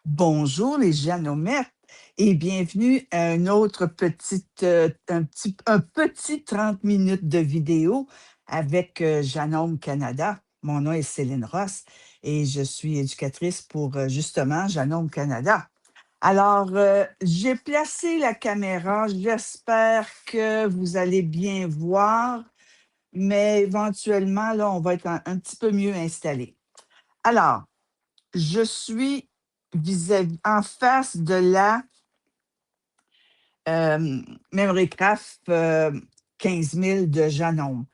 Bonjour les Janomettes et bienvenue à une autre un petit 30 minutes de vidéo avec Janome Canada. Mon nom est Céline Ross et je suis éducatrice pour justement Janome Canada. Alors, j'ai placé la caméra. J'espère que vous allez bien voir, mais éventuellement, là, on va être un petit peu mieux installé. Alors, je suis en face de la Memory Craft 15 000 de Janome.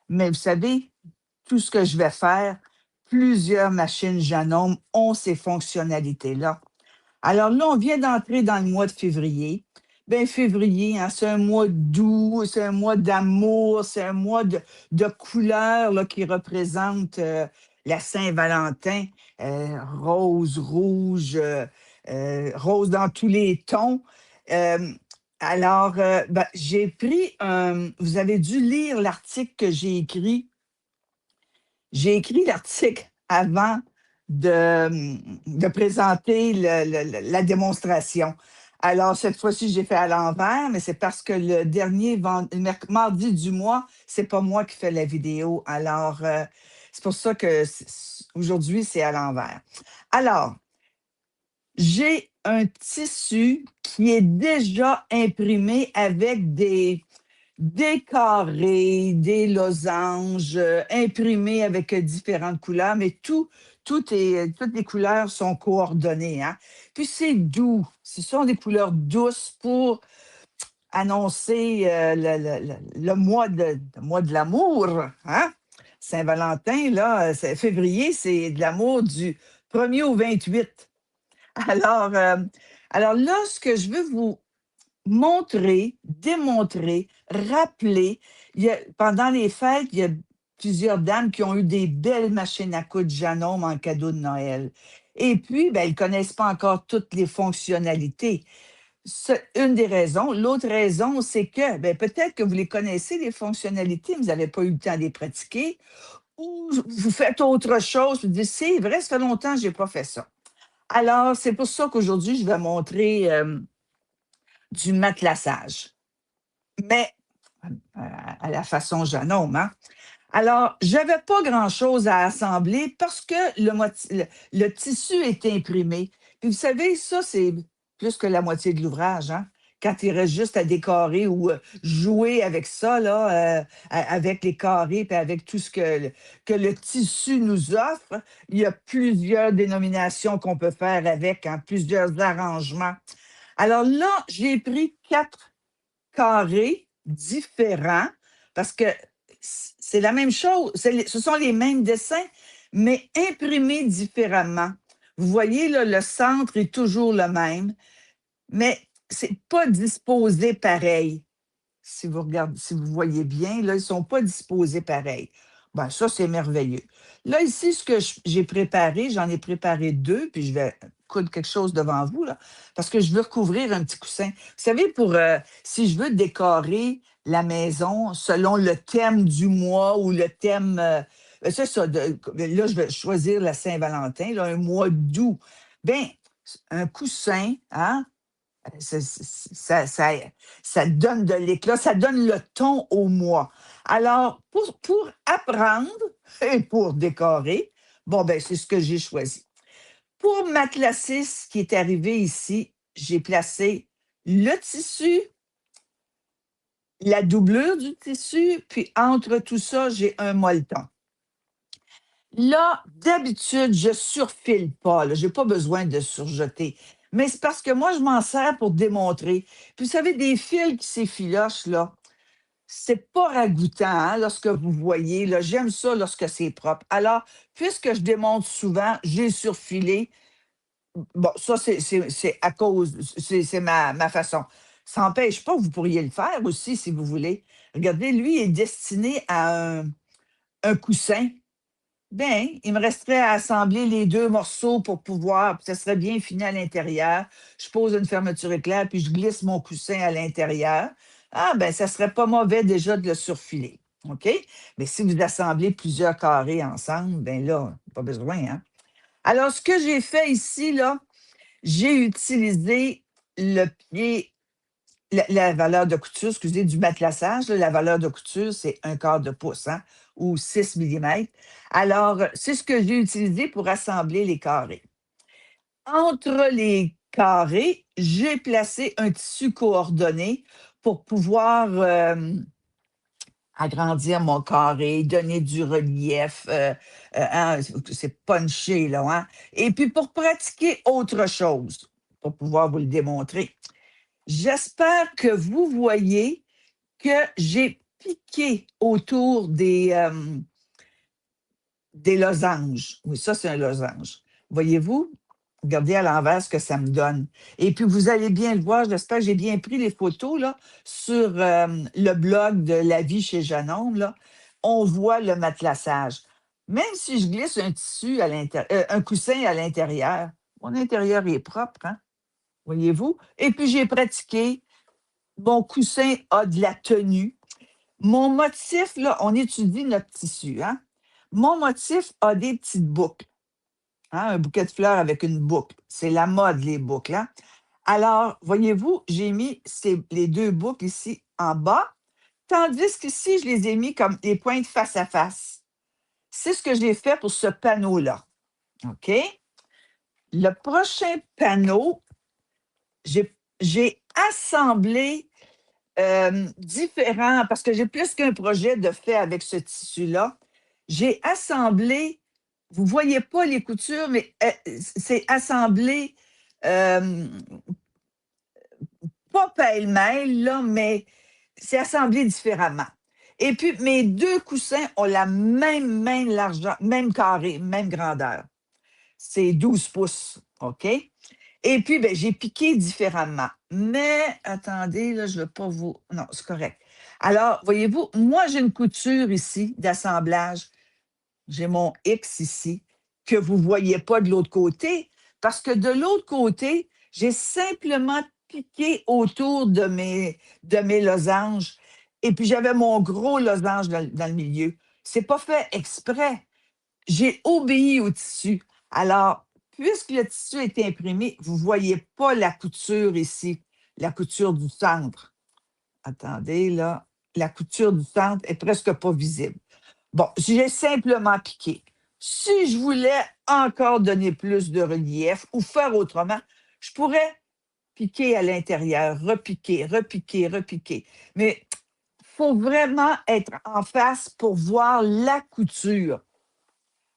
Mais vous savez, tout ce que je vais faire, plusieurs machines Janome ont ces fonctionnalités-là. Alors là, on vient d'entrer dans le mois de février. Bien, février, hein, c'est un mois doux, c'est un mois d'amour, c'est un mois de couleurs là, qui représente la Saint-Valentin, rose, rouge, rose dans tous les tons. Euh, alors, ben, j'ai pris vous avez dû lire l'article que j'ai écrit. J'ai écrit l'article avant de présenter la démonstration. Alors, cette fois-ci, j'ai fait à l'envers, mais c'est parce que le dernier mardi du mois, c'est pas moi qui fais la vidéo. Alors, c'est pour ça que aujourd'hui, c'est à l'envers. Alors, j'ai un tissu qui est déjà imprimé avec des carrés, des losanges, imprimés avec différentes couleurs, mais toutes les couleurs sont coordonnées, hein. Puis c'est doux. Ce sont des couleurs douces pour annoncer le mois de l'amour, hein. Saint-Valentin, là, février, c'est de l'amour du 1er au 28. Alors, alors là, ce que je veux vous montrer, démontrer, rappeler. Pendant les fêtes, il y a plusieurs dames qui ont eu des belles machines à coudre Janome en cadeau de Noël. Et puis, ben, elles ne connaissent pas encore toutes les fonctionnalités. C'est une des raisons. L'autre raison, c'est que ben, peut-être que vous les connaissez, les fonctionnalités, mais vous n'avez pas eu le temps de les pratiquer, ou vous faites autre chose, vous dites, c'est vrai, ça fait longtemps que je n'ai pas fait ça. Alors, c'est pour ça qu'aujourd'hui, je vais montrer du matelassage, mais à la façon Janome, hein. Alors, j'avais pas grand-chose à assembler parce que le tissu est imprimé. Puis vous savez, ça, c'est plus que la moitié de l'ouvrage, hein. Quand il reste juste à décorer ou jouer avec ça, là, avec les carrés et avec tout ce que le tissu nous offre, il y a plusieurs dénominations qu'on peut faire avec, hein, plusieurs arrangements. Alors là, j'ai pris 4 carrés différents parce que c'est la même chose, ce sont les mêmes dessins, mais imprimés différemment. Vous voyez, là, le centre est toujours le même, mais c'est pas disposé pareil. Si vous regardez, si vous voyez bien, là, ils ne sont pas disposés pareil. Ben, ça, c'est merveilleux. Là, ici, ce que j'ai préparé, j'en ai préparé 2, puis je vais coudre quelque chose devant vous, là, parce que je veux recouvrir un petit coussin. Vous savez, si je veux décorer la maison selon le thème du mois ou le thème, c'est ça, là, je vais choisir la Saint-Valentin, là, un mois d'août. Bien, un coussin, hein, ça donne de l'éclat, ça donne le ton au mois. Alors, pour apprendre et pour décorer, bon, ben, c'est ce que j'ai choisi. Pour matelassir ce qui est arrivé ici, j'ai placé le tissu, la doublure du tissu, puis entre tout ça, j'ai un molleton. Là, d'habitude, je surfile pas, là, j'ai pas besoin de surjeter. Mais c'est parce que moi, je m'en sers pour démontrer. Puis vous savez, des fils qui s'effilochent, là, c'est pas ragoûtant, hein, lorsque vous voyez, là. J'aime ça lorsque c'est propre. Alors, puisque je démontre souvent, j'ai surfilé. Bon, ça, c'est à cause, c'est ma façon. Ça n'empêche pas que vous pourriez le faire aussi, si vous voulez. Regardez, lui est destiné à un coussin. Bien, il me resterait à assembler les 2 morceaux pour pouvoir, puis ça serait bien fini à l'intérieur. Je pose une fermeture éclair, puis je glisse mon coussin à l'intérieur. Ah, ben, ça serait pas mauvais déjà de le surfiler. OK? Mais si vous assemblez plusieurs carrés ensemble, ben là, pas besoin, hein? Alors, ce que j'ai fait ici, là, j'ai utilisé le pied, la valeur de couture, excusez, du matelassage. Là, la valeur de couture, c'est 1/4 de pouce, hein, ou 6 millimètres. Alors, c'est ce que j'ai utilisé pour assembler les carrés. Entre les carrés, j'ai placé un tissu coordonné pour pouvoir agrandir mon carré, donner du relief, hein, c'est punché, là, hein. Et puis pour pratiquer autre chose, pour pouvoir vous le démontrer, j'espère que vous voyez que j'ai piqué autour des losanges. Oui, ça, c'est un losange. Voyez-vous? Regardez à l'envers ce que ça me donne. Et puis, vous allez bien le voir. J'espère que j'ai bien pris les photos là, sur le blog de La vie chez Jeune Homme. Là. On voit le matelassage. Même si je glisse un tissu à l'intérieur, un coussin à l'intérieur, mon intérieur est propre, hein? Voyez-vous? Et puis, j'ai pratiqué. Mon coussin a de la tenue. Mon motif, là, on étudie notre tissu, hein? Mon motif a des petites boucles, hein, un bouquet de fleurs avec une boucle. C'est la mode, les boucles, hein? Alors, voyez-vous, j'ai mis les 2 boucles ici en bas, tandis qu'ici, je les ai mis comme des pointes face à face. C'est ce que j'ai fait pour ce panneau-là. OK? Le prochain panneau, j'ai assemblé différents, parce que j'ai plus qu'un projet de fait avec ce tissu-là. J'ai assemblé, vous ne voyez pas les coutures, mais c'est assemblé, euh, pas pêle-mêle, là, mais c'est assemblé différemment. Et puis, mes 2 coussins ont la même largeur, même carré, même grandeur. C'est 12 pouces, OK? Et puis, ben, j'ai piqué différemment. Mais attendez, là, je ne veux pas vous. Non, c'est correct. Alors, voyez-vous, moi, j'ai une couture ici d'assemblage. J'ai mon X ici, que vous ne voyez pas de l'autre côté, parce que de l'autre côté, j'ai simplement piqué autour de mes losanges. Et puis, j'avais mon gros losange dans le milieu. C'est pas fait exprès. J'ai obéi au tissu. Alors, puisque le tissu est imprimé, vous ne voyez pas la couture ici, la couture du centre. Attendez, là, la couture du centre est presque pas visible. Bon, j'ai simplement piqué. Si je voulais encore donner plus de relief ou faire autrement, je pourrais piquer à l'intérieur, repiquer, repiquer, repiquer. Mais il faut vraiment être en face pour voir la couture,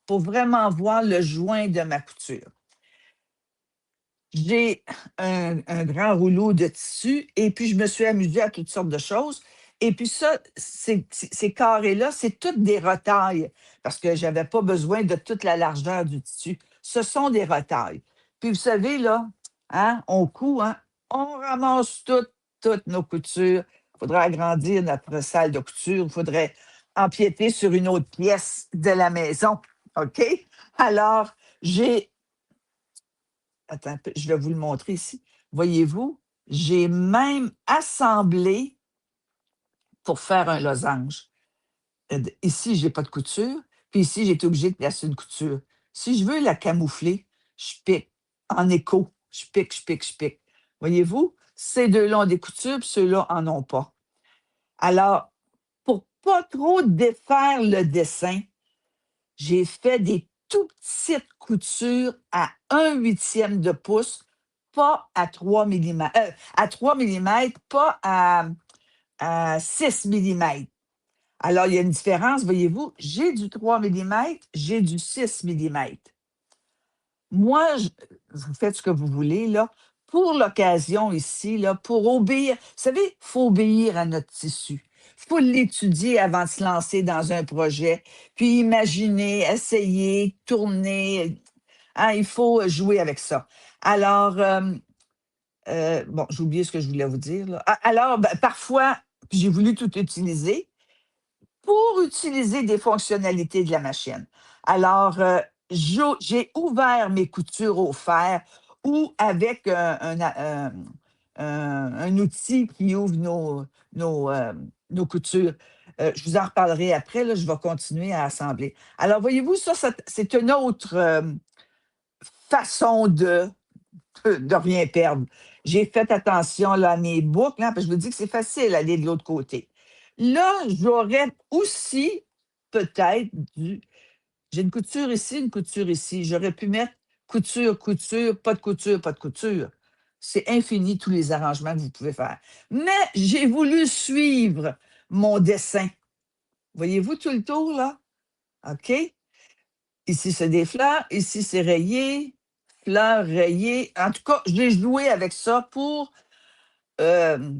pour vraiment voir le joint de ma couture. J'ai un grand rouleau de tissu et puis je me suis amusée à toutes sortes de choses. Et puis ça, ces carrés-là, c'est toutes des retailles parce que je n'avais pas besoin de toute la largeur du tissu. Ce sont des retailles. Puis vous savez, là, hein, on coud, hein, on ramasse toutes nos coutures. Il faudrait agrandir notre salle de couture. Il faudrait empiéter sur une autre pièce de la maison. OK? Alors, attends un peu, je vais vous le montrer ici. Voyez-vous, j'ai même assemblé pour faire un losange. Ici, je n'ai pas de couture, puis ici, j'ai été obligée de placer une couture. Si je veux la camoufler, je pique en écho. Je pique, je pique, je pique. Voyez-vous, ces deux-là ont des coutures, puis ceux-là en ont pas. Alors, pour pas trop défaire le dessin, j'ai fait des tout petites coutures à 1/8 de pouce, pas à 3 millimètres, à 3 millimètres, pas à 6 millimètres. Alors, il y a une différence, voyez-vous, j'ai du 3 millimètres, j'ai du 6 millimètres. Moi, vous faites ce que vous voulez, là. Pour l'occasion ici, là, pour obéir, vous savez, il faut obéir à notre tissu. Il faut l'étudier avant de se lancer dans un projet, puis imaginer, essayer, tourner. Hein, il faut jouer avec ça. Alors, bon, j'ai oublié ce que je voulais vous dire, là. Alors, ben, parfois, j'ai voulu tout utiliser pour utiliser des fonctionnalités de la machine. Alors, j'ai ouvert mes coutures au fer ou avec un outil qui ouvre nos, nos coutures. Je vous en reparlerai après, là, je vais continuer à assembler. Alors, voyez-vous, ça, c'est une autre façon de de rien perdre. J'ai fait attention là, à mes boucles, hein, parce que je vous dis que c'est facile d'aller de l'autre côté. Là, j'aurais aussi peut-être dû. J'ai une couture ici, une couture ici. J'aurais pu mettre couture, couture, pas de couture, pas de couture. C'est infini tous les arrangements que vous pouvez faire. Mais j'ai voulu suivre mon dessin. Voyez-vous tout le tour, là? OK? Ici, c'est des fleurs. Ici, c'est rayé. Fleurs rayées. En tout cas, j'ai joué avec ça euh,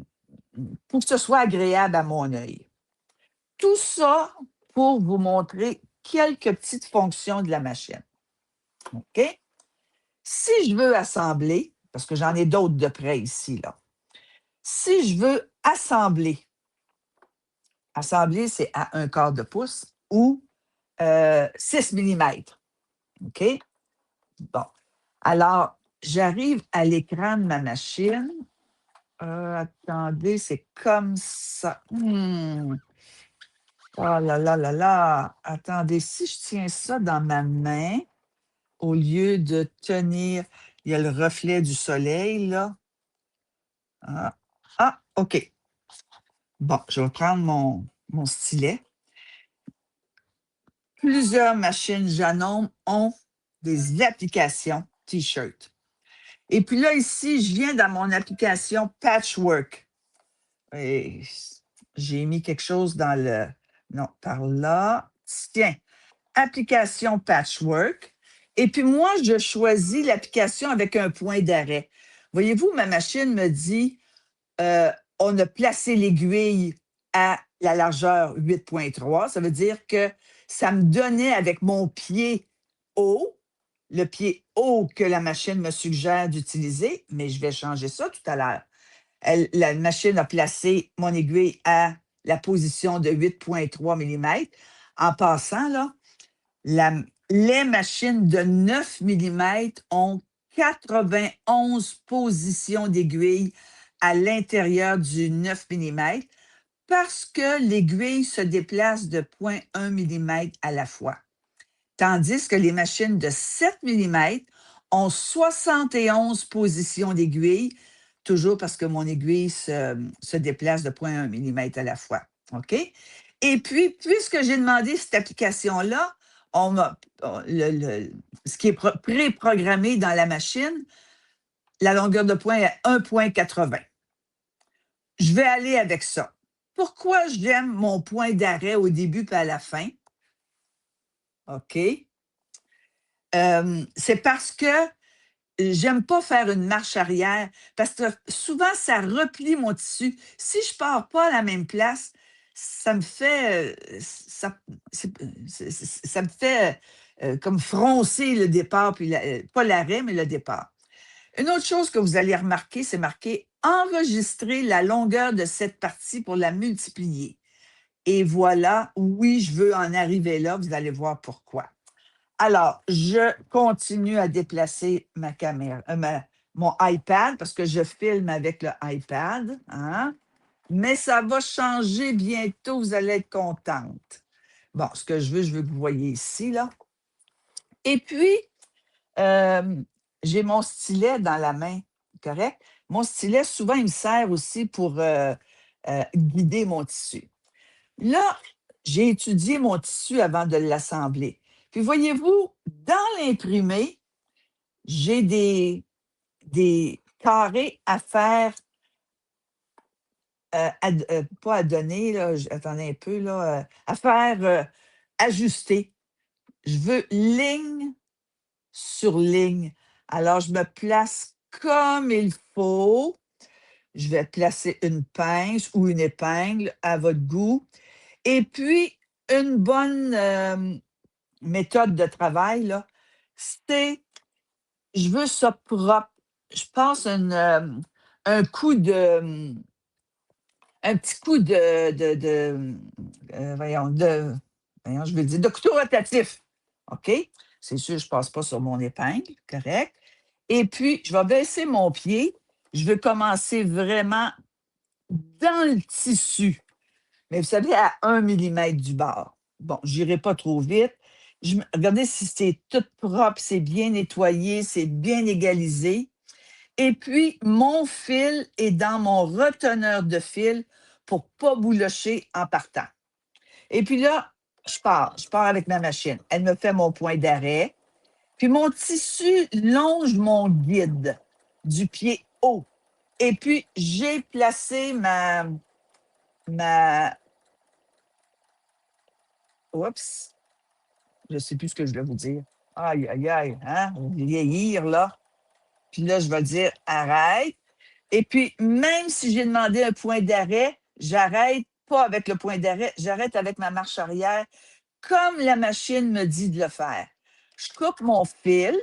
pour que ce soit agréable à mon œil. Tout ça pour vous montrer quelques petites fonctions de la machine. OK? Si je veux assembler, parce que j'en ai d'autres de près ici, là. Si je veux assembler, c'est à 1/4 de pouce ou 6 millimètres. OK? Bon. Alors, j'arrive à l'écran de ma machine. Attendez, c'est comme ça. Oh là là là là. Attendez, si je tiens ça dans ma main, au lieu de tenir, il y a le reflet du soleil, là. OK. Bon, je vais prendre mon stylet. Plusieurs machines Janome ont des applications T-shirt. Et puis là, ici, je viens dans mon application Patchwork. Et j'ai mis quelque chose dans le... Non, par là. Tiens, application Patchwork. Et puis moi, je choisis l'application avec un point d'arrêt. Voyez-vous, ma machine me dit, on a placé l'aiguille à la largeur 8,3. Ça veut dire que ça me donnait avec mon pied haut, le pied haut que la machine me suggère d'utiliser, mais je vais changer ça tout à l'heure. La machine a placé mon aiguille à la position de 8,3 mm. En passant, là, les machines de 9 mm ont 91 positions d'aiguille à l'intérieur du 9 mm parce que l'aiguille se déplace de 0,1 mm à la fois. Tandis que les machines de 7 mm ont 71 positions d'aiguille, toujours parce que mon aiguille se déplace de 0,1 mm à la fois. OK? Et puis, puisque j'ai demandé cette application-là, ce qui est préprogrammé dans la machine, la longueur de pointe est 1,80. Je vais aller avec ça. Pourquoi j'aime mon point d'arrêt au début et à la fin? OK? C'est parce que j'aime pas faire une marche arrière, parce que souvent, ça replie mon tissu. Si je pars pas à la même place, ça me fait, ça me fait comme froncer le départ, puis pas l'arrêt, mais le départ. Une autre chose que vous allez remarquer, c'est marqué enregistrer la longueur de cette partie pour la multiplier. Et voilà, oui, je veux en arriver là, vous allez voir pourquoi. Alors, je continue à déplacer ma caméra, mon iPad, parce que je filme avec le iPad, hein? Mais ça va changer bientôt, vous allez être contente. Bon, ce que je veux que vous voyez ici, là. Et puis, j'ai mon stylet dans la main, correct? Mon stylet, souvent, il me sert aussi pour guider mon tissu. Là, j'ai étudié mon tissu avant de l'assembler. Puis voyez-vous, dans l'imprimé, j'ai des carrés à faire, pas à donner, là, attendez un peu, là, à faire ajuster. Je veux ligne sur ligne. Alors, je me place comme il faut. Je vais placer une pince ou une épingle à votre goût. Et puis, une bonne méthode de travail, là, c'est, je veux ça propre. Je passe un coup de, un petit coup voyons, je vais dire, de couteau rotatif. OK? C'est sûr, je ne passe pas sur mon épingle, correct? Et puis, je vais baisser mon pied. Je veux commencer vraiment dans le tissu. Mais vous savez, à 1 mm du bord. Bon, je n'irai pas trop vite. Regardez si c'est tout propre, c'est bien nettoyé, c'est bien égalisé. Et puis, mon fil est dans mon reteneur de fil pour ne pas boulocher en partant. Et puis là, je pars avec ma machine. Elle me fait mon point d'arrêt. Puis mon tissu longe mon guide du pied haut. Et puis, j'ai placé oups, je ne sais plus ce que je vais vous dire. Aïe, aïe, aïe, hein? Vieillir, là. Puis là, je vais dire arrête. Et puis, même si j'ai demandé un point d'arrêt, j'arrête pas avec le point d'arrêt, j'arrête avec ma marche arrière, comme la machine me dit de le faire. Je coupe mon fil,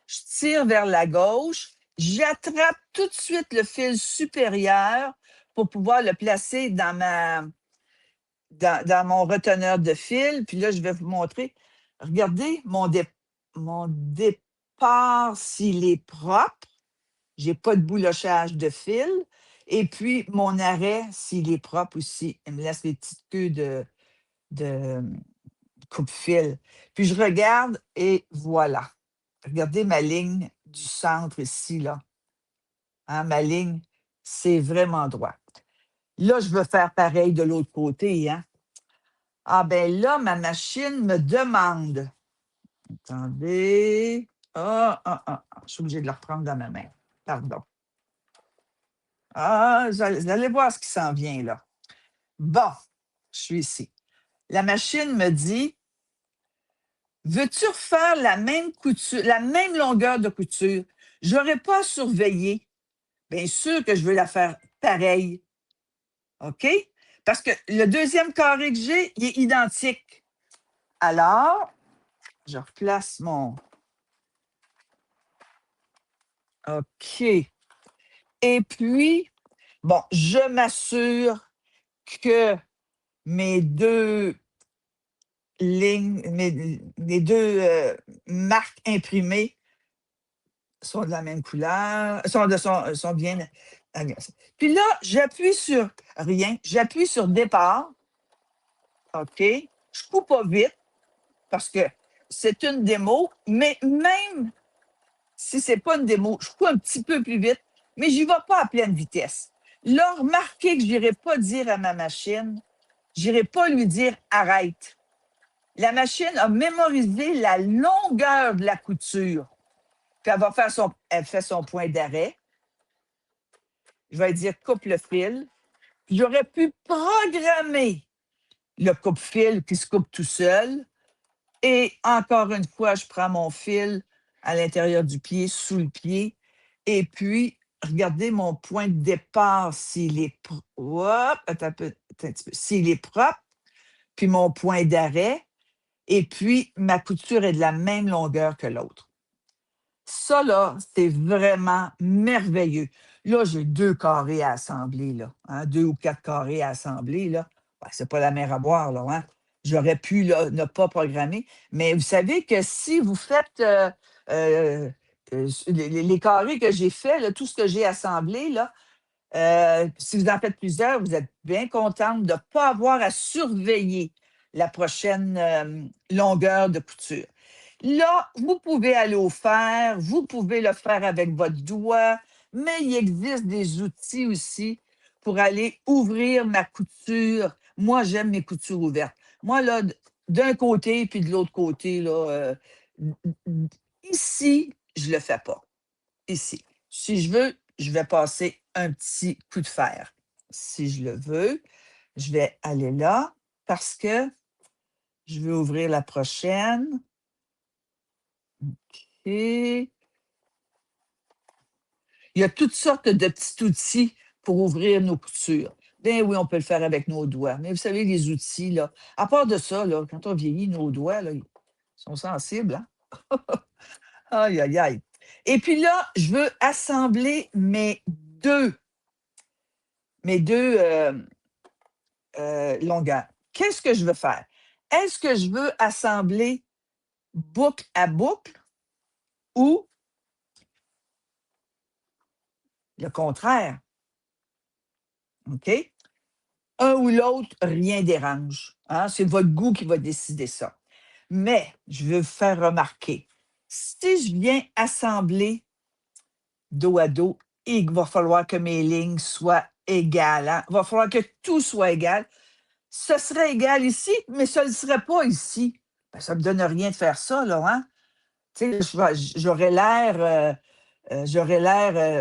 je tire vers la gauche, j'attrape tout de suite le fil supérieur pour pouvoir le placer dans mon reteneur de fil. Puis là, je vais vous montrer. Regardez mon départ, s'il est propre. J'ai pas de boulochage de fil. Et puis, mon arrêt, s'il est propre aussi, il me laisse les petites queues de coupe-fil. Puis, je regarde et voilà. Regardez ma ligne du centre ici, là. Hein, ma ligne, c'est vraiment droit. Là, je veux faire pareil de l'autre côté, hein. Ah ben là, ma machine me demande. Attendez. Je suis obligée de la reprendre dans ma main. Pardon. Ah, vous allez voir ce qui s'en vient là. Bon, je suis ici. La machine me dit, veux-tu refaire la même couture, la même longueur de couture? Je n'aurais pas à surveiller. Bien sûr que je veux la faire pareil. OK? Parce que le deuxième carré que j'ai, il est identique. Alors, je replace mon... OK. Et puis, bon, je m'assure que mes deux lignes, mes deux marques imprimées sont de la même couleur, sont bien. Puis là, j'appuie sur rien, j'appuie sur départ. OK. Je coupe pas vite parce que c'est une démo, mais même si c'est pas une démo, je coupe un petit peu plus vite, mais j'y vais pas à pleine vitesse. Là, remarquez que je n'irai pas dire à ma machine, je n'irai pas lui dire arrête. La machine a mémorisé la longueur de la couture. Puis elle fait son point d'arrêt. Je vais dire coupe le fil. J'aurais pu programmer le coupe-fil qui se coupe tout seul. Et encore une fois, je prends mon fil à l'intérieur du pied, sous le pied. Et puis, regardez mon point de départ, s'il est s'il est propre, puis mon point d'arrêt. Et puis, ma couture est de la même longueur que l'autre. Ça, là, c'est vraiment merveilleux. Là, j'ai 2 carrés à assembler, là. Hein, 2 ou 4 carrés à assembler, là. Ben, c'est pas la mer à boire, là, hein. J'aurais pu, là, ne pas programmer. Mais vous savez que si vous faites les carrés que j'ai faits, là, tout ce que j'ai assemblé, là, si vous en faites plusieurs, vous êtes bien contente de ne pas avoir à surveiller la prochaine longueur de couture. Là, vous pouvez aller au fer, vous pouvez le faire avec votre doigt, mais il existe des outils aussi pour aller ouvrir ma couture. Moi, j'aime mes coutures ouvertes. Moi, là, d'un côté puis de l'autre côté, là, ici, je ne le fais pas. Ici. Si je veux, je vais passer un petit coup de fer. Si je le veux, je vais aller là parce que je veux ouvrir la prochaine. OK. Il y a toutes sortes de petits outils pour ouvrir nos coutures. Ben oui, on peut le faire avec nos doigts. Mais vous savez, les outils, là, à part de ça, là, quand on vieillit, nos doigts, là, ils sont sensibles. Hein? Aïe, aïe, aïe. Et puis là, je veux assembler mes deux longueurs. Qu'est-ce que je veux faire? Est-ce que je veux assembler boucle à boucle ou le contraire? OK? Un ou l'autre, rien dérange. Hein? C'est votre goût qui va décider ça. Mais je veux vous faire remarquer, si je viens assembler dos à dos et il va falloir que mes lignes soient égales. Hein. Il va falloir que tout soit égal. Ce serait égal ici, mais ce ne serait pas ici. Ben, ça ne me donne rien de faire ça, là, hein? Tu sais, j'aurais l'air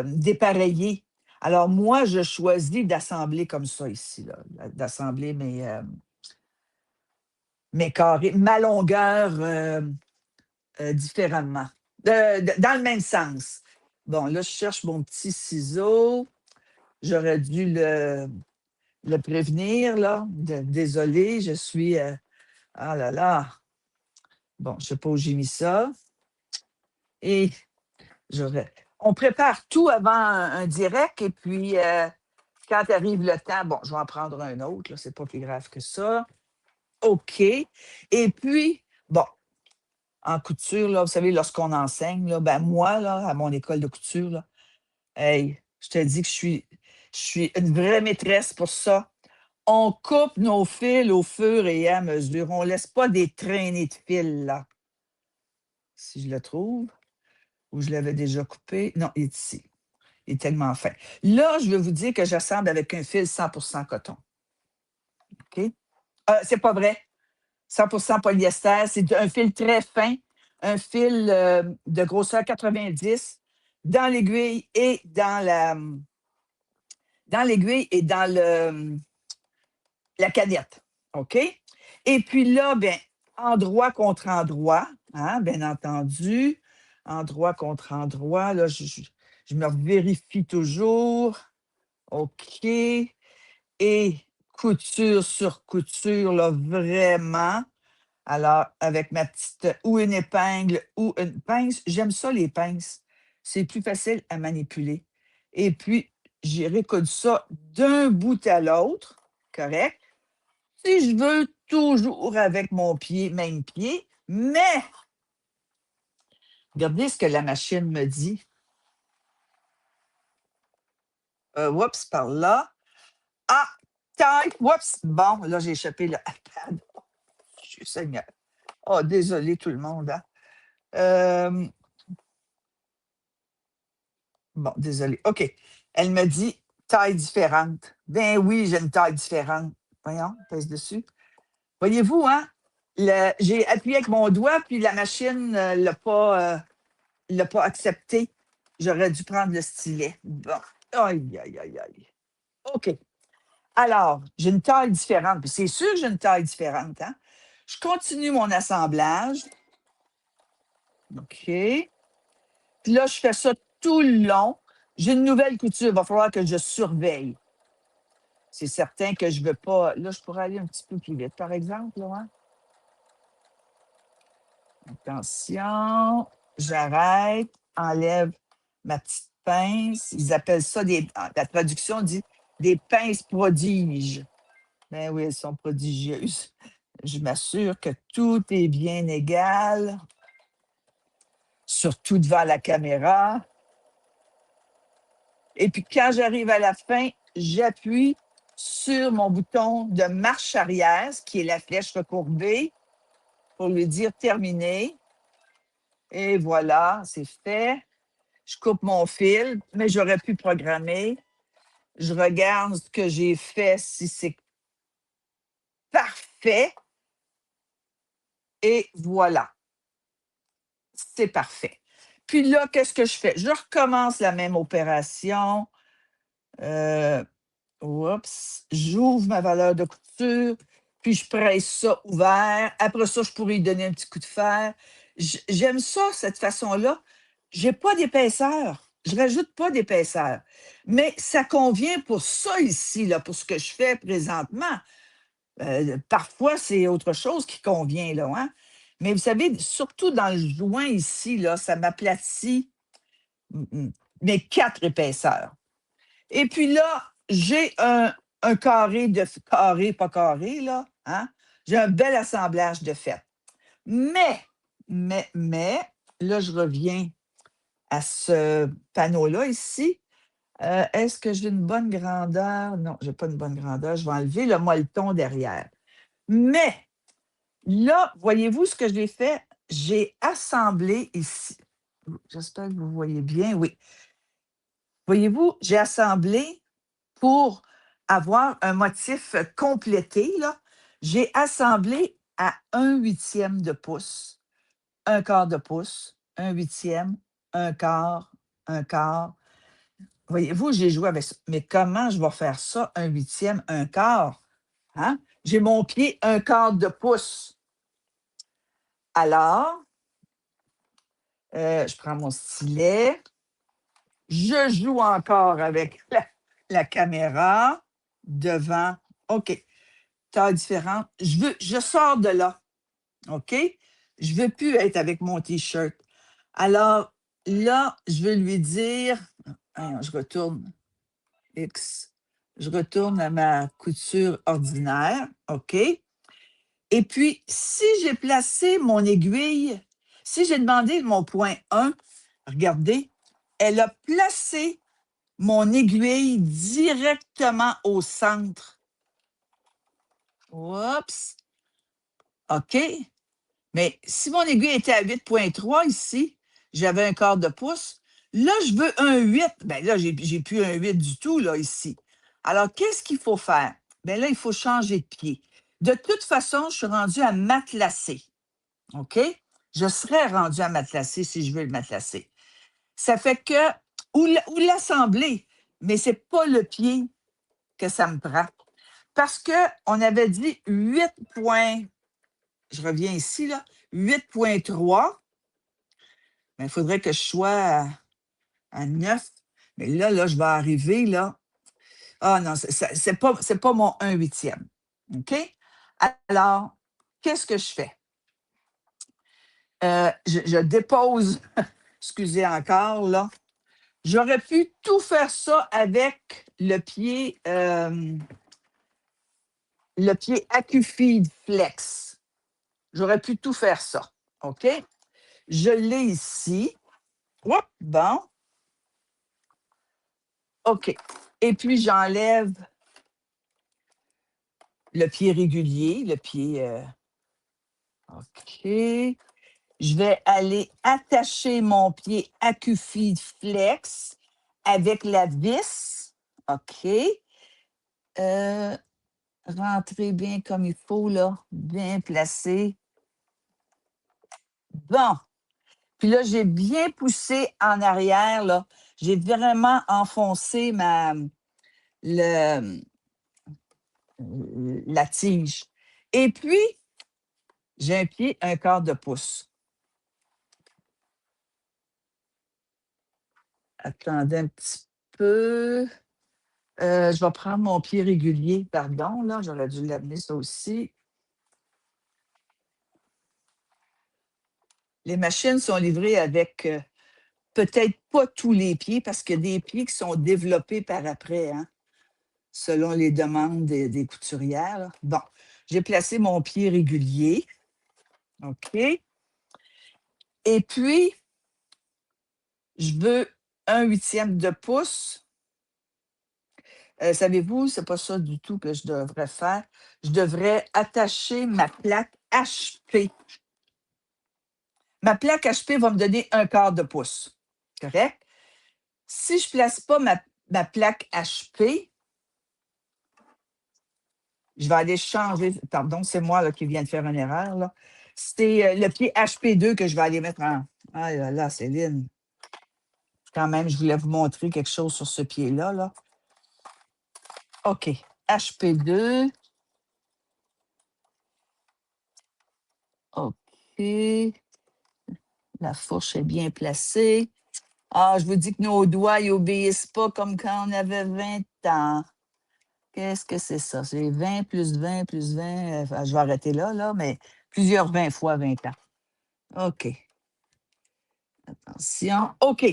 dépareillé. Alors, moi, je choisis d'assembler comme ça ici, là, d'assembler mes carrés, ma longueur différemment, dans le même sens. Bon, là, je cherche mon petit ciseau. J'aurais dû le prévenir, là. Désolé, je suis... ah là là. Bon, je ne sais pas où j'ai mis ça. Et on prépare tout avant un direct et puis quand arrive le temps, bon, je vais en prendre un autre, c'est pas plus grave que ça. OK. Et puis, bon, en couture, là, vous savez, lorsqu'on enseigne, là, ben moi, là, à mon école de couture, là, hey, je te dis que je suis une vraie maîtresse pour ça. On coupe nos fils au fur et à mesure. On ne laisse pas des traînées de fils, là. Si je le trouve, ou je l'avais déjà coupé. Non, il est ici. Il est tellement fin. Là, je vais vous dire que j'assemble avec un fil 100% coton. OK? C'est pas vrai. 100% polyester, c'est un fil très fin, un fil de grosseur 90 dans l'aiguille et dans l'aiguille et dans la canette. OK? Et puis là, bien, endroit contre endroit, hein, bien entendu, endroit contre endroit, là, je me vérifie toujours. OK. Et couture sur couture, là, vraiment. Alors, avec ma petite, ou une épingle ou une pince, j'aime ça, les pinces. C'est plus facile à manipuler. Et puis, j'ai recoudre ça d'un bout à l'autre, correct? Si je veux, toujours avec mon pied, même pied, mais regardez ce que la machine me dit. Oups, par là. Ah, taille, oups, bon, là, j'ai échappé le iPad. Je suis Seigneur. Oh, désolé tout le monde. Hein. Bon, désolé. OK. Elle me dit taille différente. Ben oui, j'ai une taille différente. Voyons, pèse dessus. Voyez-vous, hein? J'ai appuyé avec mon doigt, puis la machine ne l'a pas accepté. J'aurais dû prendre le stylet. Bon. Aïe, aïe, aïe, aïe. OK. Alors, j'ai une taille différente. Puis c'est sûr que j'ai une taille différente. Hein? Je continue mon assemblage. OK. Puis là, je fais ça tout le long. J'ai une nouvelle couture. Il va falloir que je surveille. C'est certain que je ne veux pas. Là, je pourrais aller un petit peu plus vite, par exemple. Là, hein? Attention. J'arrête. Enlève ma petite pince. Ils appellent ça la traduction dit des pinces prodiges. Ben oui, elles sont prodigieuses. Je m'assure que tout est bien égal, surtout devant la caméra. Et puis, quand j'arrive à la fin, j'appuie sur mon bouton de marche arrière, ce qui est la flèche recourbée, pour lui dire terminé. Et voilà, c'est fait. Je coupe mon fil, mais j'aurais pu programmer. Je regarde ce que j'ai fait, si c'est parfait. Et voilà, c'est parfait. Puis là, qu'est-ce que je fais? Je recommence la même opération. Oups, j'ouvre ma valeur de couture, puis je presse ça ouvert. Après ça, je pourrais lui donner un petit coup de fer. J'aime ça, cette façon-là. J'ai pas d'épaisseur. Je rajoute pas d'épaisseur. Mais ça convient pour ça ici, là, pour ce que je fais présentement. Parfois, c'est autre chose qui convient, là, hein? Mais vous savez, surtout dans le joint ici, là, ça m'aplatit mes 4 épaisseurs. Et puis là, j'ai un carré, pas carré, là, hein? J'ai un bel assemblage de fait. Mais, là, je reviens à ce panneau-là ici. Est-ce que j'ai une bonne grandeur? Non, je n'ai pas une bonne grandeur. Je vais enlever le molleton derrière. Mais, là, voyez-vous ce que j'ai fait? J'ai assemblé ici. J'espère que vous voyez bien, oui. Voyez-vous, j'ai assemblé pour avoir un motif complété, là. J'ai assemblé à 1/8 de pouce, 1/4 de pouce, 1/8, 1/4, 1/4. Voyez-vous, j'ai joué avec ça. Mais comment je vais faire ça, 1/8, 1/4? Hein? J'ai mon pied 1/4 de pouce. Alors, je prends mon stylet. Je joue encore avec la caméra devant. OK. Taille différente. Je sors de là. OK? Je ne veux plus être avec mon T-shirt. Alors, là, je veux lui dire, je retourne X. Je retourne à ma couture ordinaire. OK? Et puis, si j'ai placé mon aiguille, si j'ai demandé mon point 1, regardez, elle a placé mon aiguille directement au centre. Oups! OK. Mais si mon aiguille était à 8,3 ici, j'avais 1/4 de pouce. Là, je veux un 8. Bien là, j'ai plus un 8 du tout, là, ici. Alors, qu'est-ce qu'il faut faire? Bien là, il faut changer de pied. De toute façon, je suis rendue à matelassé. OK? Je serais rendue à matelassé si je veux le matelasser. Ça fait que, ou l'assembler, mais ce n'est pas le pied que ça me prend. Parce qu'on avait dit 8 points, je reviens ici, là, 8,3. Mais il faudrait que je sois à 9. Mais là, je vais arriver, là. Ah non, c'est pas mon 1/8. OK? Alors, qu'est-ce que je fais? Je dépose, excusez encore, là. J'aurais pu tout faire ça avec le pied AccuFeed Flex. J'aurais pu tout faire ça. OK? Je l'ai ici. Oups, bon. OK. Et puis, j'enlève le pied régulier, le pied. OK. Je vais aller attacher mon pied AccuFeed Flex avec la vis. OK. Rentrer bien comme il faut, là, bien placé. Bon. Puis là, j'ai bien poussé en arrière, là. J'ai vraiment enfoncé le, la tige. Et puis, j'ai un pied 1/4 de pouce. Attendez un petit peu. Je vais prendre mon pied régulier, pardon, là, j'aurais dû l'amener ça aussi. Les machines sont livrées avec peut-être pas tous les pieds, parce qu'il y a des pieds qui sont développés par après, hein, selon les demandes des couturières, là. Bon, j'ai placé mon pied régulier. OK. Et puis, je veux 1/8 de pouce. Savez-vous, c'est pas ça du tout que je devrais faire. Je devrais attacher ma plaque HP. Ma plaque HP va me donner 1/4 de pouce. Correct? Si je ne place pas ma plaque HP, je vais aller changer. Pardon, c'est moi là, qui viens de faire une erreur, là. C'est le pied HP2 que je vais aller mettre en. Ah là là, Céline. Quand même, je voulais vous montrer quelque chose sur ce pied-là, là. OK. HP2. OK. La fourche est bien placée. Ah, je vous dis que nos doigts, ils obéissent pas comme quand on avait 20 ans. Qu'est-ce que c'est ça? C'est 20 plus 20 plus 20. Je vais arrêter là, là, mais plusieurs 20 fois 20 ans. OK. Attention. OK.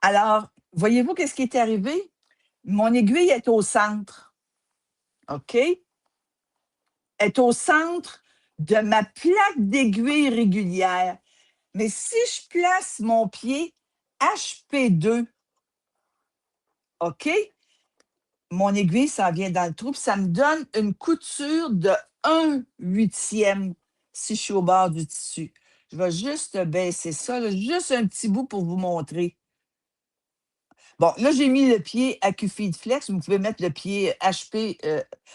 Alors, voyez-vous qu'est-ce qui est arrivé? Mon aiguille est au centre. OK? Est au centre de ma plaque d'aiguille régulière. Mais si je place mon pied HP2, OK? Mon aiguille s'en vient dans le trou, puis ça me donne une couture de 1/8 si je suis au bord du tissu. Je vais juste baisser ça, là, juste un petit bout pour vous montrer. Bon, là, j'ai mis le pied AccuFeed Flex. Vous pouvez mettre le pied HP,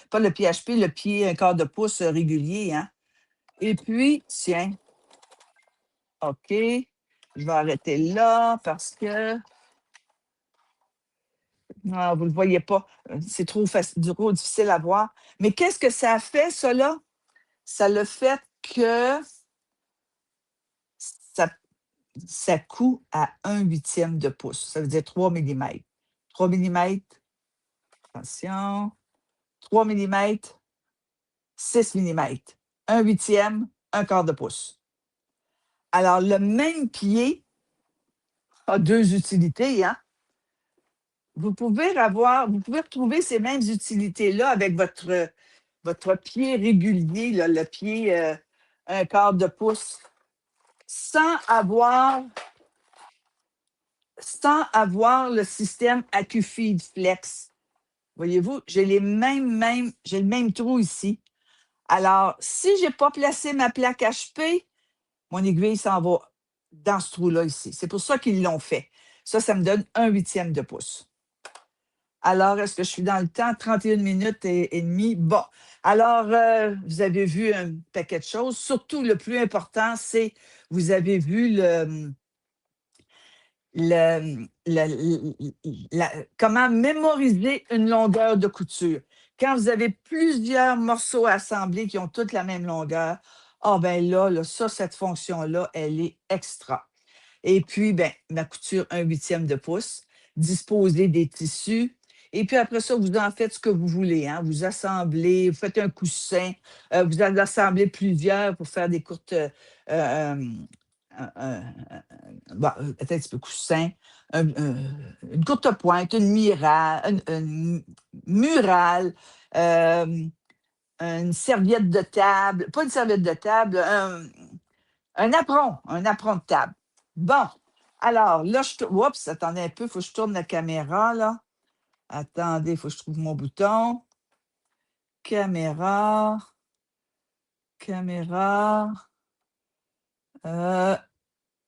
pas le pied HP, le pied 1/4 de pouce régulier, hein. Et puis, tiens, OK, je vais arrêter là parce que non, vous ne le voyez pas. C'est trop difficile à voir. Mais qu'est-ce que ça a fait, ça, là? Ça le fait que ça, ça coud à 1/8 de pouce. Ça veut dire 3 millimètres. 3 millimètres, attention, 3 millimètres, 6 millimètres. 1/8, 1/4 de pouce. Alors, le même pied a deux utilités, hein? Vous pouvez retrouver ces mêmes utilités-là avec votre pied régulier, là, le pied 1/4 de pouce, sans avoir, sans avoir le système AccuFeed Flex. Voyez-vous, j'ai le même trou ici. Alors, si je n'ai pas placé ma plaque HP, mon aiguille s'en va dans ce trou-là ici. C'est pour ça qu'ils l'ont fait. Ça me donne 1/8 de pouce. Alors, est-ce que je suis dans le temps? 31 minutes et demie. Bon. Alors, vous avez vu un paquet de choses. Surtout, le plus important, c'est, vous avez vu comment mémoriser une longueur de couture. Quand vous avez plusieurs morceaux assemblés qui ont toutes la même longueur, ah ben là, cette fonction-là, elle est extra. Et puis, ben, ma couture 1/8 de pouce, disposer des tissus. Et puis après ça, vous en faites ce que vous voulez, hein. Vous assemblez, vous faites un coussin, vous en assemblez plusieurs pour faire des courtes, bon, peut-être un petit peu coussin, une courte pointe, une murale, une serviette de table, pas une serviette de table, un apron de table. Bon, alors là, oups, attendez un peu, il faut que je tourne la caméra, là. Attendez, il faut que je trouve mon bouton. Caméra, caméra. Moi,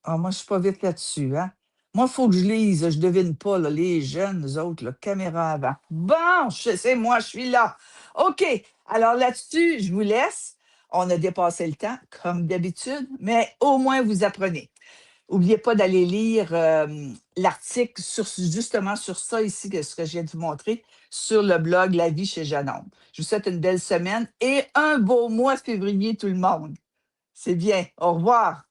je ne suis pas vite là-dessus, hein. Moi, il faut que je lise, je ne devine pas, là, les jeunes, eux autres, là, caméra avant. Bon, c'est moi, je suis là. OK, alors là-dessus, je vous laisse. On a dépassé le temps, comme d'habitude, mais au moins, vous apprenez. N'oubliez pas d'aller lire l'article justement sur ça ici, ce que je viens de vous montrer, sur le blog La vie chez Jeannot. Je vous souhaite une belle semaine et un beau mois de février, tout le monde. C'est bien. Au revoir.